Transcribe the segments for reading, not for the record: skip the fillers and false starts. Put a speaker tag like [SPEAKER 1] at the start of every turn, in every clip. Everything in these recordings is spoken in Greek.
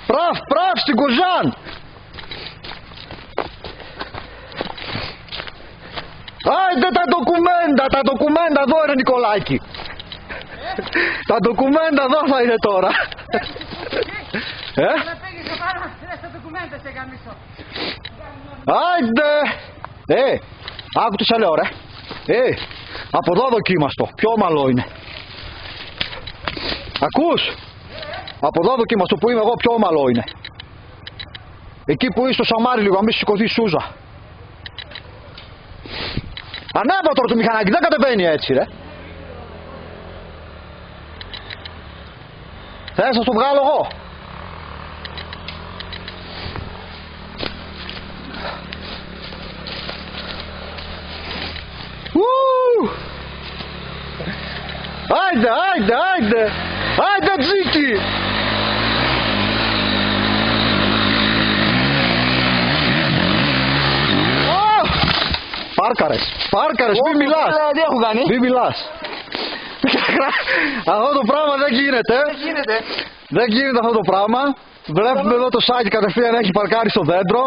[SPEAKER 1] Πραφ, στην Κουζάν! Άιντε τα ντοκουμέντα εδώ είναι Νικολάκη. Τα ντοκουμέντα εδώ θα είναι τώρα. Άιντε! Άκου τι σε λέω ρε. Από εδώ δοκίμαστο, πιο ομαλό είναι. Ακούς? Από εδώ δοκίμαστο που είμαι εγώ πιο ομαλό είναι. Εκεί που είσαι στο Σαμάρι λίγο, να μην σηκωθεί η Σούζα. Ανέβα τώρα το μηχανάκι, δεν κατεβαίνει έτσι ρε. Θες να το βγάλω εγώ? Άιντε Τζίκι! Πάρκαρες, μη μιλάς. Αυτό το πράγμα δεν γίνεται. Δεν γίνεται αυτό το πράγμα. Βλέπουμε εδώ το Σάκη κατευθείαν έχει παρκάρει στο δέντρο.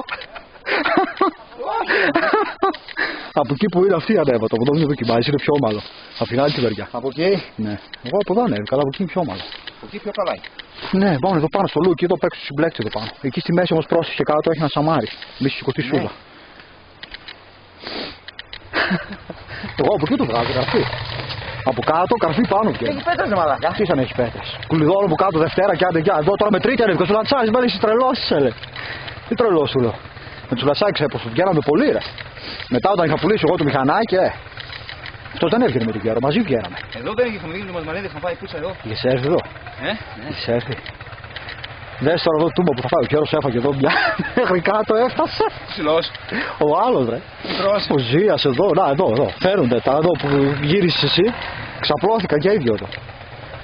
[SPEAKER 1] Από εκεί που είναι αυτή ανέβατο, από εδώ δεν δοκιμάζει, είναι πιο όμαλο. Από την άλλη τη μεριά.
[SPEAKER 2] Από εκεί?
[SPEAKER 1] Ναι. Εγώ από εδώ ανέβηκα, αλλά από εκεί είναι πιο όμαλο.
[SPEAKER 2] Από εκεί πιο καλά είναι.
[SPEAKER 1] Ναι, πάνω εδώ πάνω στο λούκι, εδώ παίξω συμπλέκτη εδώ πάνω. Εκεί στη μέση όμως πρόσεχε κάτω έχει ένα σαμάρι. Μη σηκωθεί σούδα. Εγώ από εκεί το βγάζω, καρφί. Από κάτω, καρφί πάνω πια.
[SPEAKER 2] Έχει πέτρες μαλάκα.
[SPEAKER 1] Τι σαν έχει πέτρες. Κουλιδόλο από κάτω Δευτέρα και άντε γεια. Εδώ τώρα με τρίτη ανέβηκα. Σου λατσάρεις, μπαίνει εσύ τρελός, έλε. Τι τρελός σου λέω. Με τους λατσάκες έπως βγαίναμε πολύ ρε. Μετά όταν είχα πουλήσει εγώ το μηχανάκι, αυτός δεν έβγαινε με τον καιρό, μαζί βγαίναμε.
[SPEAKER 2] Εδώ δεν είχαμε βγει με μανίδες να πάει πίσω εδώ.
[SPEAKER 1] Είχες έρθει εδώ.
[SPEAKER 2] Ναι.
[SPEAKER 1] Είχες έρθει. Δες τώρα εδώ το τούμπο που θα φάει, ο καιρός έφαγε εδώ μια. Μέχρι κάτω έφτασε.
[SPEAKER 2] Ψηλός.
[SPEAKER 1] Ο άλλος ρε. Ο Ζίας εδώ, να εδώ. Φέρνονται τα εδώ που γύρισες εσύ. Ξαπλώθηκα και ίδιο εδώ.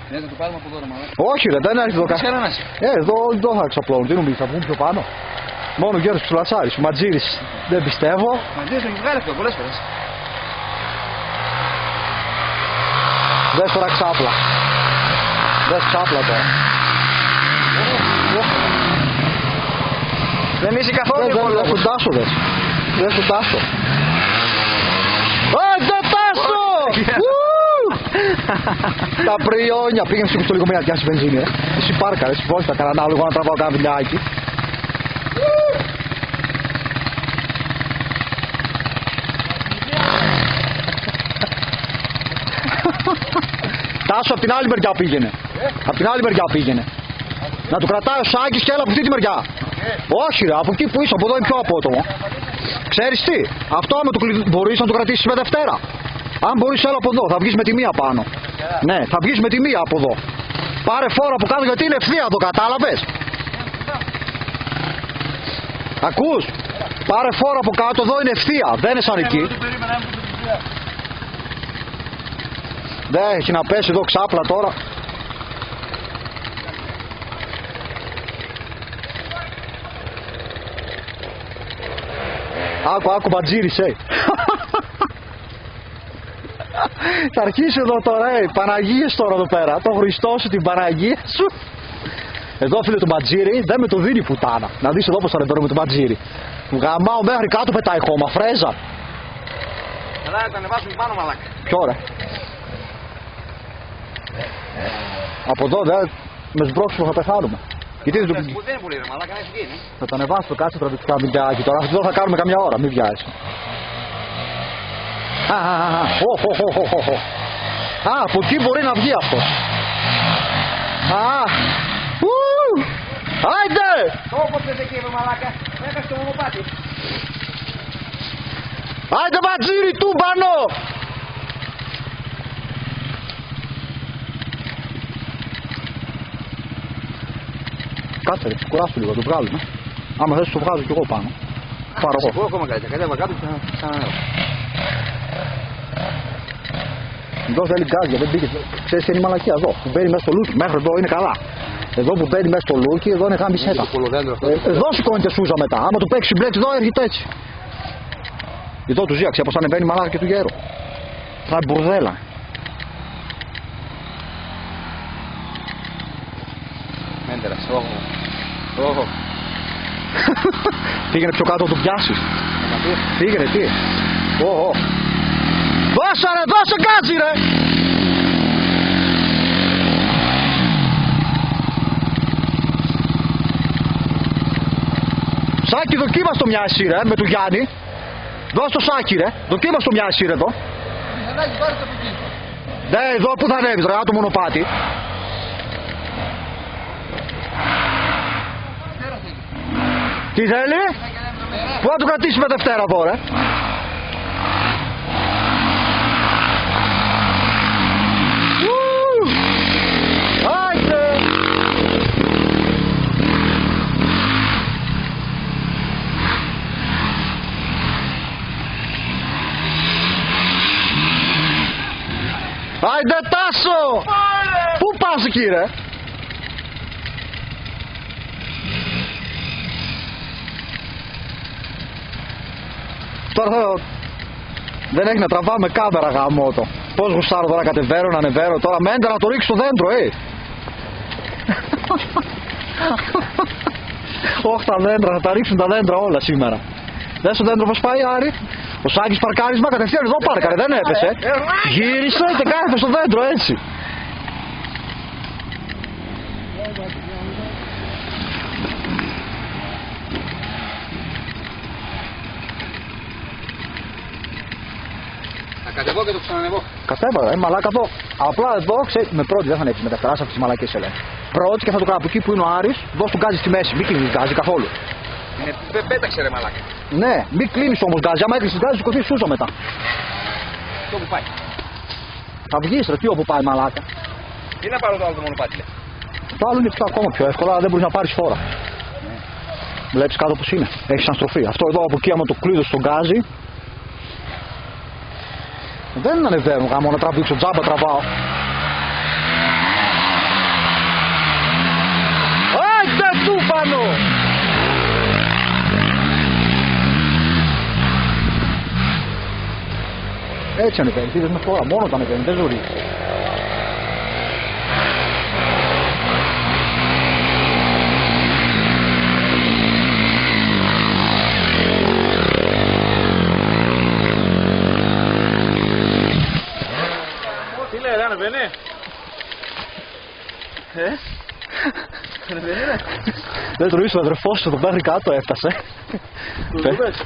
[SPEAKER 2] Ναι, θα το πάρουμε από εδώ ρε μαλάκα.
[SPEAKER 1] Όχι ρε, δεν έρθει εδώ κανένα. Εδώ θα ξαπλώνουν, τι νομίζεις, θα βγουν πιο πάνω. Μόνο Γιώργος Ψουλατσάρης, ο Ματζήρης δεν πιστεύω.
[SPEAKER 2] Ματζήρης τον έχει βγάλει αυτό πολλές φορές.
[SPEAKER 1] Δες τώρα ξάπλα. Δες ξάπλα τώρα.
[SPEAKER 2] Δεν είσαι καθόλου
[SPEAKER 1] εύκολο. Δες τον Τάσο δες. Δες τον Τάσο. Άντε Τάσο! Τα πριόνια. Πήγαινε στο λιγομένα να πιάσει βενζίνη ρε. Εσύ πάρκα ρε, εσύ βόλτα κανένα λίγο να τραβάω κανένα βιντεάκι. Τάσο, απ' την άλλη μεριά πήγαινε. Απ' την άλλη μεριά πήγαινε. Να του κρατάει ο Σάκης και έλα από αυτή τη μεριά. Όχι ρε, από εκεί που είσαι, από εδώ είναι πιο απότομο. Ξέρεις τι, αυτό άμα μπορείς να το κρατήσεις με Δευτέρα. Αν μπορείς έλα από εδώ, θα βγεις με τη μία πάνω. Ναι, θα βγεις με τη μία από εδώ. Πάρε φόρα από κάτω γιατί είναι ευθεία εδώ, κατάλαβες. Ακούς, πάρε φόρα από κάτω, εδώ είναι ευθεία, δεν είναι σαν εκεί. Δεν έχει να πέσει εδώ ξάπλα τώρα. Άκου Μπατζήρης, Θα αρχίσει εδώ τώρα, Παναγίες τώρα εδώ πέρα. Το Χριστό σου, την Παναγία σου. Εδώ φίλε του Μπατζήρη, δεν με το δίνει πουτάνα. Να δεις εδώ πως θα ρεμπέρω με τον Μπατζήρη. Γαμάω μέχρι κάτω πετάει χώμα, φρέζα.
[SPEAKER 2] Καλά, θα ανεβάσουμε πάνω μαλάκα.
[SPEAKER 1] Ποιο ρε. Από εδώ με σμπρώξουμε θα πεθάνουμε. Γιατί δεν
[SPEAKER 2] είναι πολύ ρε μαλάκα, έχει γίνει.
[SPEAKER 1] Θα το ανεβάσω το κάτσε τραβηκτικά βιντεάκι τώρα. Αυτό θα κάνουμε καμιά ώρα, μην βιάζεσαι. Από εκεί μπορεί να βγει αυτός. Άιντε!
[SPEAKER 2] Όπως θες εκεί ρε μαλάκα, έκασε το μονοπάτι.
[SPEAKER 1] Άιντε Μπατζήρη, τούμπανο! Κάτσε ρε, κουράσου λίγο, το βγάλουμε. Άμα θες το βγάζω κι εγώ πάνω. Πάρω εγώ.
[SPEAKER 2] Εγώ ακόμα καλύτερα, κατέβα κάτω και θα ξανανεύω.
[SPEAKER 1] Εδώ θέλει γκάζια, δεν πήγε. Ξέρεις τι είναι η μαλακία εδώ, που μπαίνει μέσα στο λούκι, μέχρι εδώ είναι καλά. Εδώ που μπαίνει μέσα στο λούκι, εδώ είναι γάμισέτα. Εδώ σηκώνεται σούζα μετά, άμα του παίξει μπλέκ εδώ έρχεται έτσι. Εδώ του ζήαξε, όπως ανεβαίνει η μαλάκα και του γέρου. Θα είναι μπουρδέλα.
[SPEAKER 2] Έντερα, στόχο. Όχο.
[SPEAKER 1] Πήγαινε πιο κάτω να το πιάσεις. Πήγαινε, τι. Ωχ. Δώσε ρε, δώσε γκάζι ρε. Σάκη, δοκίμας το μια εσύ ρε, με του Γιάννη. Δώσ' το Σάκη ρε, δοκίμας το μια εσύ ρε εδώ. Ναι, εδώ που θα ανέβεις ρε, το μονοπάτι. Τι θέλει? Πού να το κρατήσουμε Δευτέρα εδώ ρε. Άιτε. Άιντε Τάσο! Πού πας εκεί ρε? Τώρα δεν έχει να τραβάμε κάμερα γαμώτο. Πώς γουστάρω τώρα, κατεβαίνω, να ανεβαίνω τώρα. Μέντε να το ρίξω στο δέντρο, Όχι τα δέντρα, θα τα ρίξουν τα δέντρα όλα σήμερα. Δες το δέντρο πως πάει Άρη. Ο Σάκης παρκάρισμα κατευθείαν εδώ πάρκαρε, δεν έπεσε. Γύρισε και κάθεται στο δέντρο έτσι.
[SPEAKER 2] Κατεβώ και το ξανανεβώ.
[SPEAKER 1] Κατέβα, μαλάκα εδώ. Απλά εδώ, ξέρει, με πρώτη δεν θα ανέβει με δεύτερα, αυτές τις μαλακές σε λένε. Πρώτη και θα το κάνω από εκεί που είναι ο Άρης, δώσ' του γκάζι στη μέση, μην κλείνεις γκάζι καθόλου.
[SPEAKER 2] Πέταξε ρε μαλάκα.
[SPEAKER 1] Ναι, μην κλείνεις όμως γκάζι, άμα έκλεισεις γκάζι, σηκωθείς σούζο μετά.
[SPEAKER 2] Το που πάει.
[SPEAKER 1] Θα βγεις ρε, τι όπου πάει μαλάκα.
[SPEAKER 2] Τι να πάρω το άλλο το μονοπάτι λέει.
[SPEAKER 1] Το άλλο είναι πιο ακόμα πιο εύκολα, αλλά δεν μπορείς να πάρεις φόρα. Βλέπεις κάτω πως είναι, έχεις αναστροφή. Αυτό εδώ από εκεί, άμα το κλείδω στο γκάζι. Δεν ανεβαίνω γάμο να τραβήξω, τζάμπα τραβάω. Άιτε τούφανο! Έτσι ανεβαίνει, είδες με φορά, μόνο το ανεβαίνει, δεν ζωρεί.
[SPEAKER 2] Ανεβαίνει. Ανεβαίνει ρε.
[SPEAKER 1] Δεν το ρίξω ο αδερφός του, εδώ μέχρι κάτω έφτασε.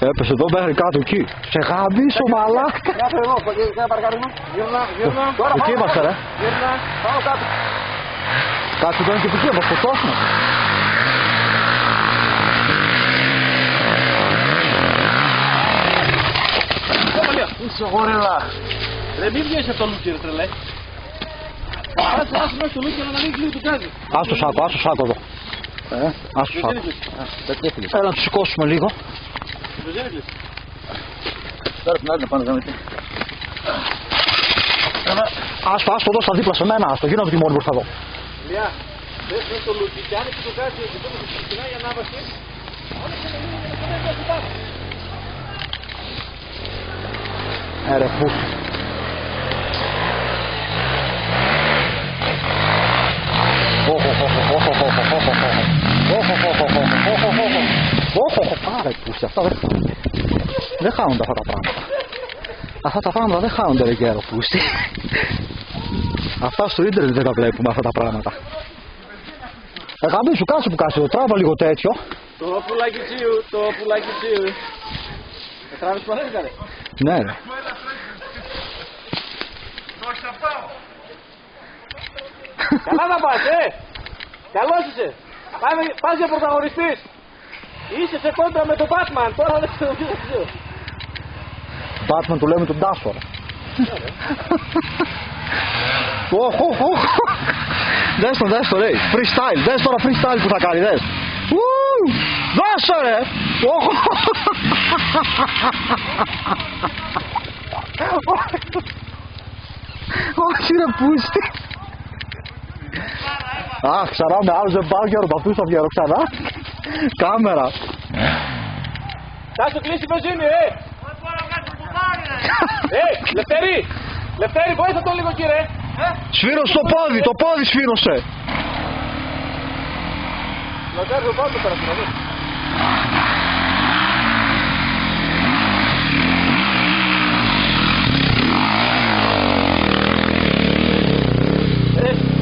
[SPEAKER 1] Έπεσε εδώ μέχρι κάτω εκεί. Σε γαμίσω μαλάκα.
[SPEAKER 2] Κάτω εδώ, κάτω παρκάρισμα. Γύρνα.
[SPEAKER 1] Εκεί είμαστε ρε.
[SPEAKER 2] Γύρνα, πάω κάτω.
[SPEAKER 1] Κάτσε εδώ είναι και εκεί, θα μας σκοτώσουμε.
[SPEAKER 2] Είσαι γορελά. Ρε μην βγαίνεις από το λούκι ρε τρελέ. Άσε μέσα στο λούκι να μην κλείνει το γκάζι.
[SPEAKER 1] Ας το σάκο εδώ. Ας το σάκο. Έλα να το σηκώσουμε λίγο.
[SPEAKER 2] Το δεν έκλεισε.
[SPEAKER 1] Τώρα την άλλη να πάνε γραμμή. Άστο εδώ στα δίπλα σε μένα, άστο γίνω από τη μόνη μπροστά εδώ.
[SPEAKER 2] Λιά, δες μέσα στο λούκι και άνοιξε το γκάζι και τότε ξεκινάει η ανάβαση. Άνοιξε το λούκι και το γκάζι πάνω.
[SPEAKER 1] Ρε πού. Πάρε πούστη, αυτά δεν χάνονται. Δεν χάνονται αυτά τα πράγματα. Αυτά τα πράγματα δεν χάνονται ρε γέρο πούστη. Αυτά στο ίντερνετ δεν τα βλέπουμε αυτά τα πράγματα. Γαμπίσου κάτσε που κάτσε, τράβα λίγο τέτοιο.
[SPEAKER 2] Το πουλάκι τσίου. Τράβεις που ανέβηκα ρε.
[SPEAKER 1] Ναι ρε.
[SPEAKER 2] Καλά να πας, Καλώς είσαι. Πας για πρωταγωνιστής. Είσαι σε κόντρα με τον Batman. Τώρα δεν ξέρω τι θα ξέρω.
[SPEAKER 1] Batman του λέμε τον Τάσο. Δες το ρε. Freestyle. Δες τώρα freestyle που θα κάνει. Δες. Δώσε ρε. Όχι ρε πούστη. Αχ, ξανά με άλλους δεν πάω και αυτούς θα βγαίνω ξανά. Κάμερα.
[SPEAKER 2] Θα σου κλείσει η βενζίνη, Λευτέρη, βοήθα τον λίγο κύριε.
[SPEAKER 1] Σφύρωσε το πόδι σφύρωσε.
[SPEAKER 2] Λοτέρζο πάνω τώρα, δηλαδή.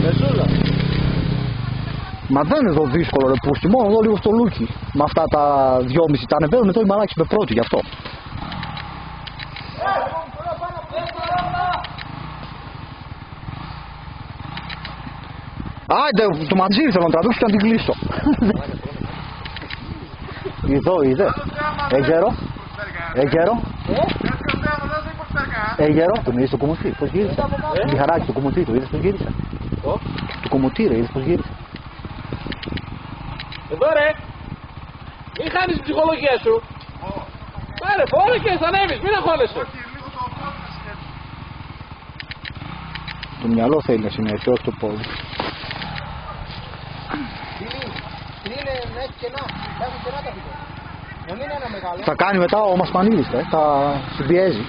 [SPEAKER 2] Μεσούλα.
[SPEAKER 1] Μα δεν είναι εδώ δύσκολο ρε πούστη, μόνο εδώ λίγο στο λούκι. Με αυτά τα 2,5 τα ανεβαίνουν εδώ οι μαλάκες με πρώτη γι' αυτό. Άντε, το ματζίρι θέλω να τραβήξω και να την κλείσω. Εδώ, είδε. Εγγέρο. Εγγέρο. Εγγέρο. Τον είδες το κουμουτί, πώς γύρισε. Τη χαράκι το κουμουτί, το είδες πώς γύρισε. Το κουμουτί ρε, είδες πώς γύρισε.
[SPEAKER 2] Εδώ ρε. Μην χάνεις την ψυχολογία σου. Πάρε, φόρε και θα ανέβεις, μην αγχώνεσαι.
[SPEAKER 1] Το μυαλό θέλει να συνεχίσει, όχι το πόδι. Θα κάνει μετά ο Μασπανίδης, θα συμπιέζει.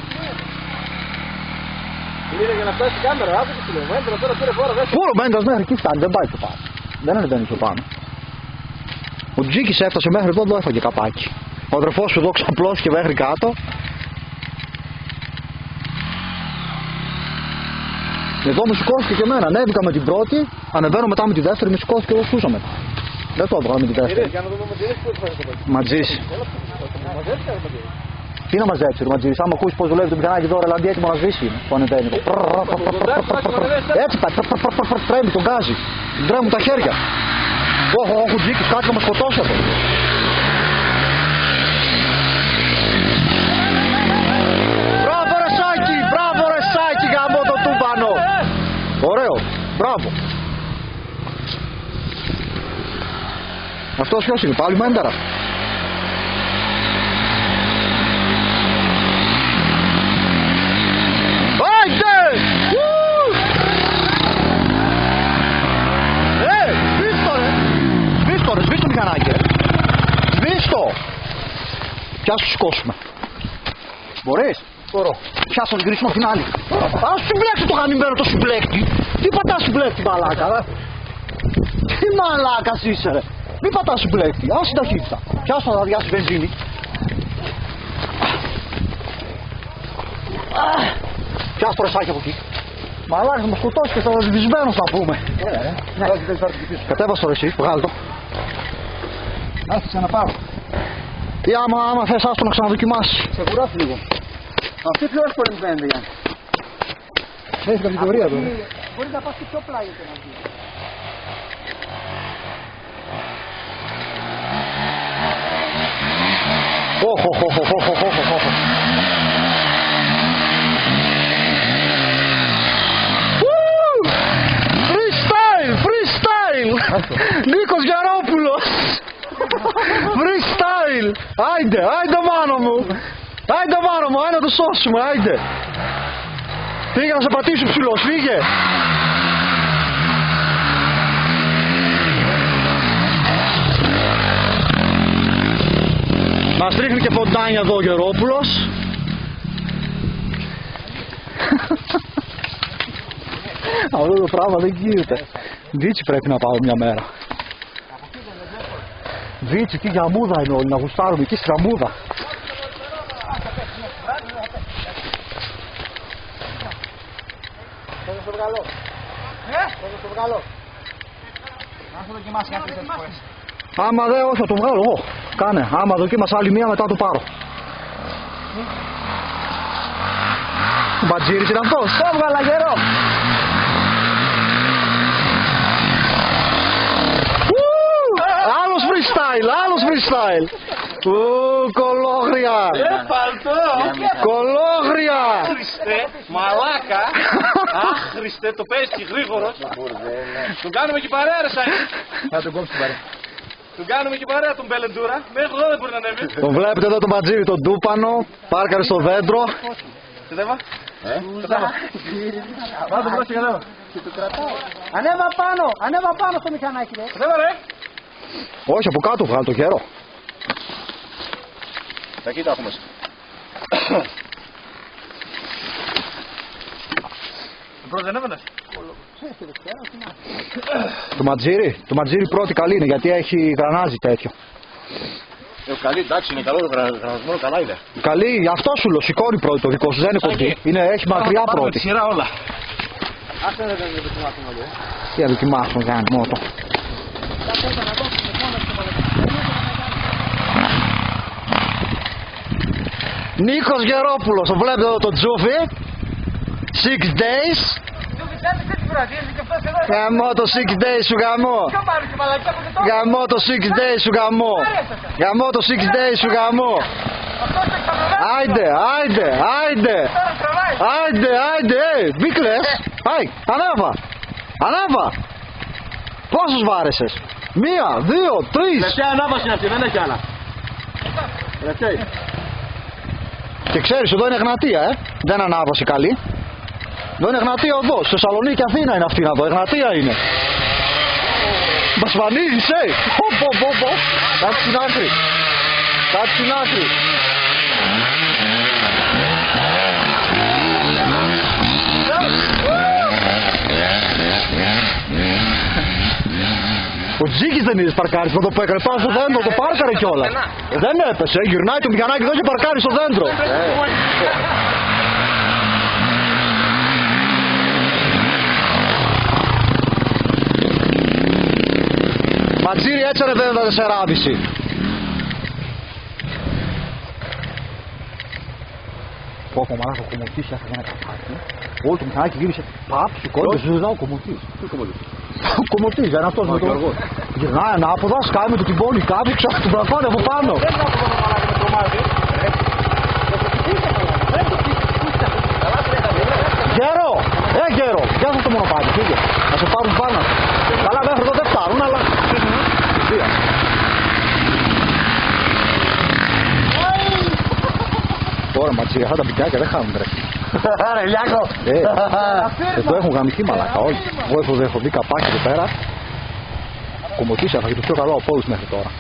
[SPEAKER 2] Είναι για να φτάσει η κάμερα, άκουσε τι λέω. Μέντρα τώρα πήρε φόρα, δεν
[SPEAKER 1] Πού ο Μέντρας μέχρι εκεί φτάνει, δεν πάει πιο πάνω. Δεν ανεβαίνει πιο πάνω. Ο Τζίκης έφτασε μέχρι εδώ, εδώ έφαγε καπάκι. Ο αδερφός σου εδώ ξαπλώθηκε μέχρι κάτω. Εδώ με σηκώθηκε και εμένα. Ανέβηκα με την πρώτη, ανεβαίνω μετά με τη δεύτερη, με σηκώθηκε εδώ σούσα μετά. Δεν το έβγαλα με τη δεύτερη. Ματζής. Τι να μαζέψει ο Ματζής, άμα ακούσεις πως δουλεύει το μηχανάκι τώρα, δηλαδή έτοιμο να σβήσει είναι, που ανεβαίνει. Έτσι πάει, τρέμει, τον γκάζει, τρέμουν τα χέρια. Όχι, ο Τζίκης, κάτι να μας σκοτώσει αυτό. Μπράβο ρε Σάκη, γαμώ το τούμπανο. Ωραίο, μπράβο. Αυτός ποιος είναι, πάλι Μένταρα. Άιντε! Σβήστο το μηχανάκι, σβήστο! Κι ας σου σηκώσουμε. Μπορείς? Μπορώ. Πιάσω να γυρίσουμε την άλλη. Ας σου μπλέξει το γαμημένο το συμπλέκτη. Τι πατάς συμπλέκτη μαλάκα ρε. Τι μαλάκας είσαι ρε. Μη πατάς συμπλέκτη. Άσε την ταχύτητα. Πιάσω να αδειάσει βενζίνη. Πιάσω το ρεσάκι από εκεί. Μαλάκας θα μας σκοτώσει και θα δυσμένος θα πούμε. Κατέβασε το ρεσί, βγάλ' το. Άσε να πάρω. Ή άμα θες άστο να ξαναδοκιμάσεις. Σε κουράσει λίγο. Αυτή πιο εύκολη μου φαίνεται Γιάννη. Έχεις κατηγορία εδώ. Μπορείς να πας και πιο πλάγεται να βγει. Freestyle! Νίκος Γιαρόπουλος! Freestyle! Άιντε μάνο μου! Άιντε να το σώσουμε, άιντε! Φύγε να σε πατήσει ψηλός, φύγε! Μας ρίχνει και φοντάνια εδώ ο Γερόπουλος. Αυτό το πράγμα δεν γίνεται. Βίτσι πρέπει να πάω μια μέρα. Βίτσι, εκεί για μούδα είναι όλοι, να γουστάρουμε εκεί στη γαμούδα.
[SPEAKER 2] Θα το βγάλω. Θα το βγάλω. Να σου δοκιμάσει αυτές τις φορές.
[SPEAKER 1] Άμα δεν, όχι θα το βγάλω εγώ. Κάνε, άμα δοκίμασα άλλη μία μετά το πάρω. Μπατζίρης ήταν αυτός.
[SPEAKER 2] Το βγάλα γερό.
[SPEAKER 1] Άλλος freestyle. Κολόγρια.
[SPEAKER 2] Παλτό.
[SPEAKER 1] Κολόγρια.
[SPEAKER 2] Χριστέ, μαλάκα. Αχ, Χριστέ, το παίζει και γρήγορος. Τον κάνουμε και παρέα ρε Σάκη.
[SPEAKER 1] Θα τον κόψει την παρέα.
[SPEAKER 2] Τον κάνουμε και παρέα τον Μπελεντούρα. Μέχρι εδώ δεν μπορεί να ανέβει.
[SPEAKER 1] Τον βλέπετε εδώ τον Μπατζίρι, τον Τούπανο. Πάρκαρε στο δέντρο.
[SPEAKER 2] Κατέβα. Πάω τον πρόσεχε εδώ.
[SPEAKER 3] Ανέβα πάνω στο μηχανάκι ρε.
[SPEAKER 2] Κατέβα ρε.
[SPEAKER 1] Όχι, από κάτω βγάλω το καιρό.
[SPEAKER 2] Εκεί τα έχουμε. Πρώτα δεν έβαινες.
[SPEAKER 3] και δεξιά, όχι να.
[SPEAKER 1] Το ματζίρι πρώτη καλή είναι γιατί έχει γρανάζι τέτοιο.
[SPEAKER 2] Καλή, εντάξει, είναι καλό το γρανασμό, καλά είναι.
[SPEAKER 1] Καλή, γι' αυτό σου λέω, σηκώνει πρώτη το δικό σου, δεν είναι κοντή. Έχει μακριά πρώτη.
[SPEAKER 2] Σειρά όλα.
[SPEAKER 3] Άσε δεν δοκιμάσουν όλοι.
[SPEAKER 1] Τι να δοκιμάσουν, κάνει μόνο. Νίκος Γερόπουλος, το βλέπετε εδώ το Τζούφι. 6 days. Γαμώ το 6 days σου γαμώ. Γαμώ το 6 days σου γαμώ. Γαμώ το 6 days σου γαμώ. Άιντε, άιντε, άιντε. Άιντε, άιντε, μη κλαις. Άι, ανέβα. Ανέβα. Πόσους βάρεσες? 1, 2, 3.
[SPEAKER 2] Τελευταία ανάβαση είναι αυτή, δεν έχει άλλα. Τελευταία.
[SPEAKER 1] Και ξέρεις, εδώ είναι Εγνατία, δεν ανάβαση καλή. Εδώ είναι Εγνατία οδός, στη Θεσσαλονίκη Αθήνα είναι αυτή να δω, Εγνατία είναι. Μας φανίζεις, πω. Κάτσε στην άκρη. Κάτσε στην άκρη. Ο Τζίκης δεν είδες παρκάρισμα το που έκανε πάνω στο δέντρο, το πάρκαρε κιόλας. Δεν έπεσε, γυρνάει το μηχανάκι εδώ και παρκάρει στο δέντρο. Ματζίρι έτσι ανεβαίνει τα 4,5. Πω μαλάκα, ο κομμωτής έφαγε ένα καφάκι. Όλο το μηχανάκι γύρισε. Παπ, σηκώνει, σου ζητάω ο κομμωτής. Ο κομμωτής, είναι αυτός με το... Γυρνάει ανάποδα, σκάει με το τυμπώνει κάπου, ξαφνικά του μπρακώνει από πάνω. Γέρο! Γέρο! Γεια σας το μονοπάτι, φύγε. Να σε πάρουν πάνω. Καλά μέχρι εδώ δεν φτάνουν, αλλά... Τώρα ματσίγα, αυτά τα πιτιάκια δεν χάνουν τρέχει.
[SPEAKER 2] Άρα, Λιάκο!
[SPEAKER 1] Εδώ έχουν γαμηθεί μαλάκα, όχι. Εγώ έχω δει καπάκι εδώ πέρα. Κομμωτής έφαγε το πιο καλό από όλους μέχρι τώρα.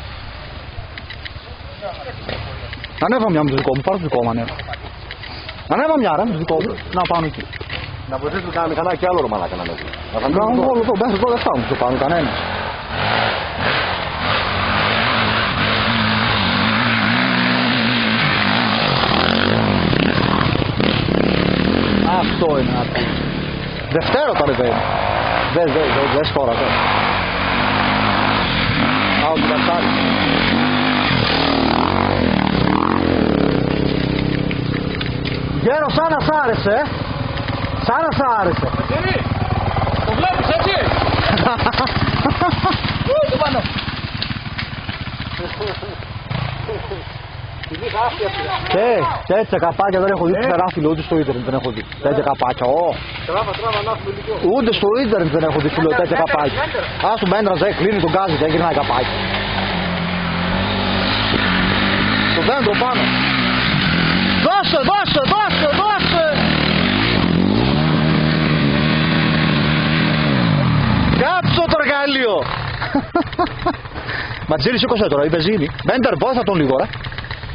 [SPEAKER 1] Ανέβα μια με το δικό μου, πάρω το δικό μου ανέβα. Ανέβα μια ρε με το δικό μου, να πάω εκεί.
[SPEAKER 2] Να βοηθήσουμε κανένα μηχανάκι άλλο ρε μαλάκα να ανέβει.
[SPEAKER 1] Να κάνουμε όλο εδώ, μέχρι εδώ δεν φτάνουν το πάνω κανένας. Αυτό είναι να πει. Δευτέρα το ανεβαίνει. Δες τώρα. Άω την καρτάρι. Γέρο, σαν να σ' άρεσε, σαν να σ' άρεσε.
[SPEAKER 2] Το βλέπεις έτσι.
[SPEAKER 3] Πού το πάνω.
[SPEAKER 1] Τέτοια καπάκια δεν έχω δει στο ράφιλο, ούτε στο ίντερνετ δεν έχω δει. Τέτοια καπάκια,
[SPEAKER 2] Τράβα, να έχουμε λίγο.
[SPEAKER 1] Ούτε στο ίντερνετ δεν έχω δει φιλό τέτοια καπάκια. Ας του μπέντρας δεν κλείνει τον γκάζι, δεν γυρνάει καπάκι. Το δέντρο πάνω. Δώσε! Κάψω το εργαλείο! Ματζίρι σήκωσε τώρα, η βενζίνη. Μπέντερ, βόηθα τον λίγο ρε.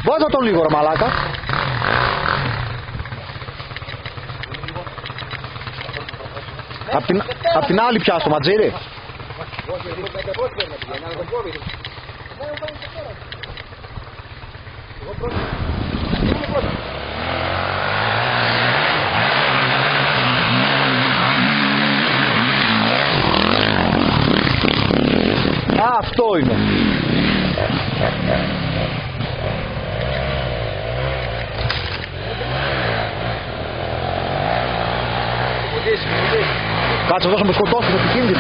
[SPEAKER 1] Βόηθα τον λίγο ρε μαλάκα. Απ' την άλλη πιάσω, Ματζίρι. Αυτό είναι. Κάτσε εδώ να με σκοτώσει, είναι επικίνδυνο.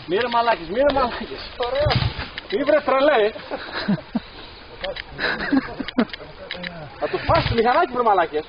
[SPEAKER 2] Μύρε μαλάκες. Μη βρε τρελέ. Θα του σπάσει το μηχανάκι βρε μαλάκες.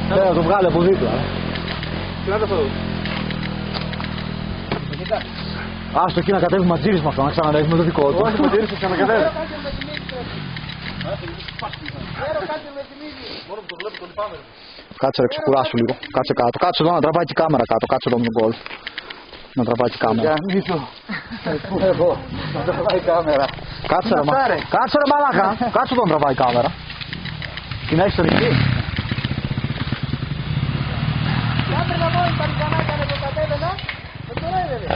[SPEAKER 1] Θέλω να το βγάλει από δίπλα.
[SPEAKER 2] Τι να το
[SPEAKER 1] Άστο εκεί να κατέβει ματζίρισμα αυτό, να ξανανεύει με το δικό του.
[SPEAKER 2] Όχι, ματζίρισμα ξανακατέβει. Μόνο που το βλέπω το λυπάμαι.
[SPEAKER 1] Κάτσε ρε, ξεκουράσου λίγο. Κάτσε κάτω. Κάτσε εδώ να τραβάει και η κάμερα κάτω. Κάτσε εδώ με τον κόλ. Να τραβάει και η κάμερα.
[SPEAKER 3] Εγώ. Να τραβάει η κάμερα.
[SPEAKER 1] Κάτσε ρε, κάτσε ρε μαλάκα. Κάτσε εδώ να τραβάει η κάμερα. Την έχεις τον εκεί.
[SPEAKER 3] Κάτρελα μόνο τα μηχανά έκανε το κατέβαινα. Με τώρα έδευε.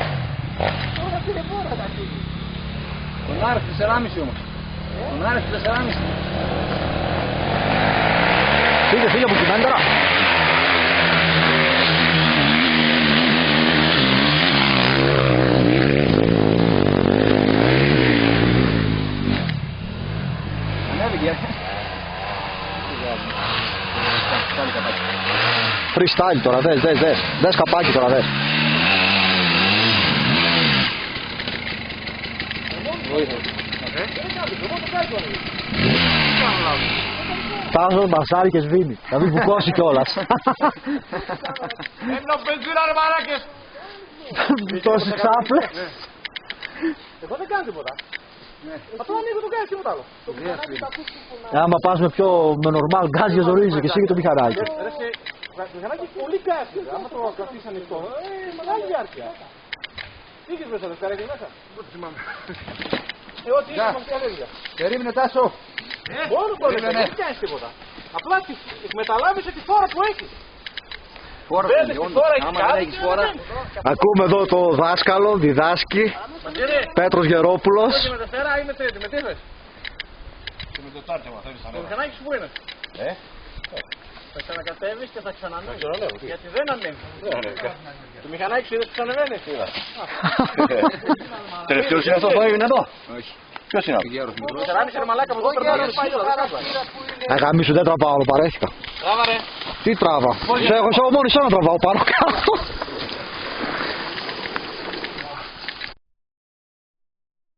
[SPEAKER 3] Τώρα πήρε πόρα τα φύγει. Τον άρεσε 4,5 όμως. Τον άρεσε 4,5.
[SPEAKER 1] Φύγε από την έντερα.
[SPEAKER 3] Ανέβηκε.
[SPEAKER 1] Freestyle τώρα, δες καπάκι τώρα, δες. Τάζω μπασάρι και σβήνει, θα μην βουκώσει κιόλας.
[SPEAKER 2] Ένα μπενζίνα ρε μαράκες.
[SPEAKER 1] Τόσες ξάπλες.
[SPEAKER 2] Εγώ δεν κάνω τίποτα. Μα το ανοίγω, το κάνεις τίποτα άλλο.
[SPEAKER 1] Άμα πας με normal γκάζ και ζορίζει και εσύ και το μηχανάκι.
[SPEAKER 2] Το μηχανάκι έχει πολύ γκάζ. Άμα το κρατήσεις ανοιχτό, μεγάλη διάρκεια. Τι είχες μέσα, δευτέρα και μέσα. Δεν θυμάμαι. Ό,τι είχες με καλέδια.
[SPEAKER 3] Περίμενε Τάσο.
[SPEAKER 2] Μόνο το δεν κάνεις τίποτα. Απλά εκμεταλλεύεσαι τη φόρα που έχεις.
[SPEAKER 3] Φόρα
[SPEAKER 2] Μπαίνεις τη φόρα, έχεις
[SPEAKER 3] άμα δεν
[SPEAKER 2] κάτι.
[SPEAKER 3] έχεις φόρα.
[SPEAKER 1] Ακούμε εδώ το δάσκαλο, διδάσκει, Πέτρος Γερόπουλος.
[SPEAKER 2] Όχι με Δευτέρα ή με Τρίτη, με τι θες.
[SPEAKER 3] Και με το Τάρτη μα θέλεις
[SPEAKER 2] Το μηχανάκι σου που είναι. Θα ξανακατέβεις και θα ξανανεύεις. Γιατί δεν ανέβει. Το μηχανάκι σου είδες που ξανεβαίνει.
[SPEAKER 3] Τελευταίος είναι αυτό που έγινε εδώ. Όχι. Ποιος είναι αυτό?
[SPEAKER 2] Τεράμισε ρε μαλάκα από εδώ περνάει.
[SPEAKER 1] Αγαμίσου δεν τραβάω, άλλο παρέχηκα.
[SPEAKER 2] Τράβα ρε.
[SPEAKER 1] Τι τράβα. Σε έχω μόνο εσένα τραβάω πάνω κάτω.